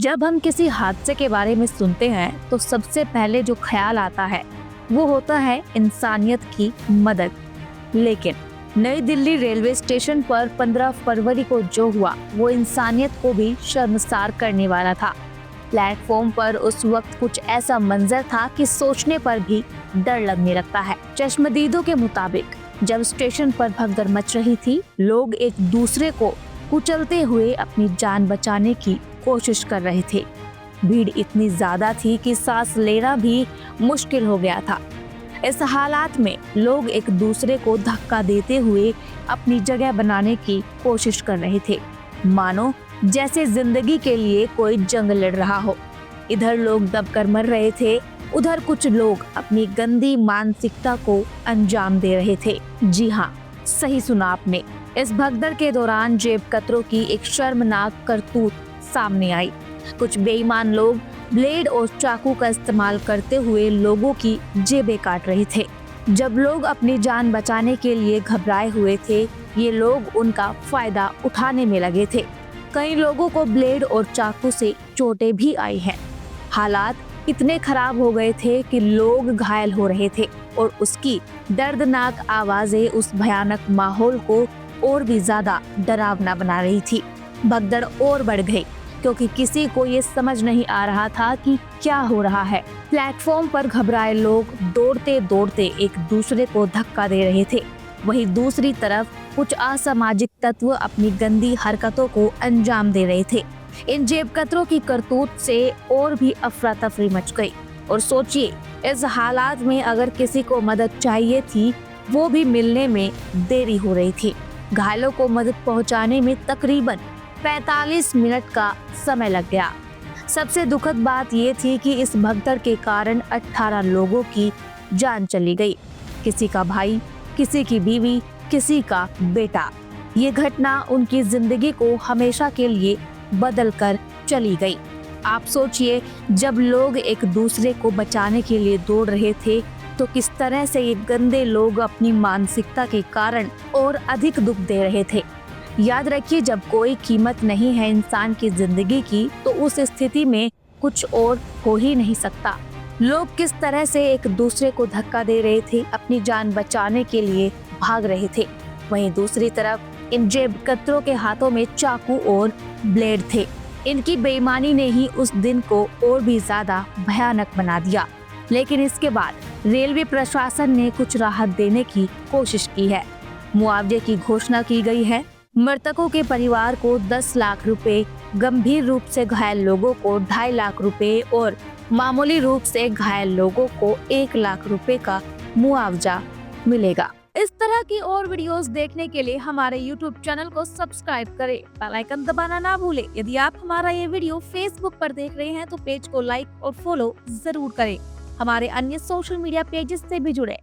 जब हम किसी हादसे के बारे में सुनते हैं तो सबसे पहले जो ख्याल आता है वो होता है इंसानियत की मदद। लेकिन नई दिल्ली रेलवे स्टेशन पर 15 फरवरी को जो हुआ वो इंसानियत को भी शर्मसार करने वाला था। प्लेटफॉर्म पर उस वक्त कुछ ऐसा मंजर था कि सोचने पर भी डर लगने लगता है। चश्मदीदों के मुताबिक जब स्टेशन पर भगदड़ मच रही थी, लोग एक दूसरे को कुचलते हुए अपनी जान बचाने की कोशिश कर रहे थे। भीड़ इतनी ज्यादा थी कि सांस लेना भी मुश्किल हो गया था। इस हालात में लोग एक दूसरे को धक्का देते हुए अपनी जगह बनाने की कोशिश कर रहे थे, मानो जैसे जिंदगी के लिए कोई जंग लड़ रहा हो। इधर लोग दबकर मर रहे थे, उधर कुछ लोग अपनी गंदी मानसिकता को अंजाम दे रहे थे। जी हाँ, सही सुना आपने। इस भगदड़ के दौरान जेब कतरों की एक शर्मनाक करतूत सामने आई। कुछ बेईमान लोग ब्लेड और चाकू का इस्तेमाल करते हुए लोगों की जेबें काट रहे थे। जब लोग अपनी जान बचाने के लिए घबराए हुए थे, ये लोग उनका फायदा उठाने में लगे थे। कई लोगों को ब्लेड और चाकू से चोटें भी आई हैं। हालात इतने खराब हो गए थे कि लोग घायल हो रहे थे और उसकी दर्दनाक आवाजें उस भयानक माहौल को और भी ज्यादा डरावना बना रही थी। भगदड़ और बढ़ गई क्योंकि किसी को ये समझ नहीं आ रहा था कि क्या हो रहा है। प्लेटफॉर्म पर घबराए लोग दौड़ते दौड़ते एक दूसरे को धक्का दे रहे थे। वहीं दूसरी तरफ कुछ असामाजिक तत्व अपनी गंदी हरकतों को अंजाम दे रहे थे। इन जेब कतरों की करतूत से और भी अफरा तफरी मच गई। और सोचिए, इस हालात में अगर किसी को मदद चाहिए थी, वो भी मिलने में देरी हो रही थी। घायलों को मदद पहुंचाने में तकरीबन 45 मिनट का समय लग गया। सबसे दुखद बात ये थी कि इस भगदड़ के कारण 18 लोगों की जान चली गई। किसी का भाई, किसी की बीवी, किसी का बेटा। ये घटना उनकी जिंदगी को हमेशा के लिए बदल कर चली गई। आप सोचिए, जब लोग एक दूसरे को बचाने के लिए दौड़ रहे थे तो किस तरह से ये गंदे लोग अपनी मानसिकता के कारण और अधिक दुख दे रहे थे। याद रखिए, जब कोई कीमत नहीं है इंसान की जिंदगी की, तो उस स्थिति में कुछ और हो ही नहीं सकता। लोग किस तरह से एक दूसरे को धक्का दे रहे थे, अपनी जान बचाने के लिए भाग रहे थे। वहीं दूसरी तरफ इन जेब कतरों के हाथों में चाकू और ब्लेड थे। इनकी बेईमानी ने ही उस दिन को और भी ज्यादा भयानक बना दिया। लेकिन इसके बाद रेलवे प्रशासन ने कुछ राहत देने की कोशिश की है। मुआवजे की घोषणा की गई है। मृतकों के परिवार को 10 लाख रुपए, गंभीर रूप से घायल लोगों को 2.5 लाख रुपए और मामूली रूप से घायल लोगों को 1 लाख रुपए का मुआवजा मिलेगा। इस तरह की और वीडियोस देखने के लिए हमारे YouTube चैनल को सब्सक्राइब करें, बेल आइकन दबाना ना भूलें। यदि आप हमारा ये वीडियो Facebook पर देख रहे हैं तो पेज को लाइक और फॉलो जरूर करें। हमारे अन्य सोशल मीडिया पेजेस से भी जुड़े।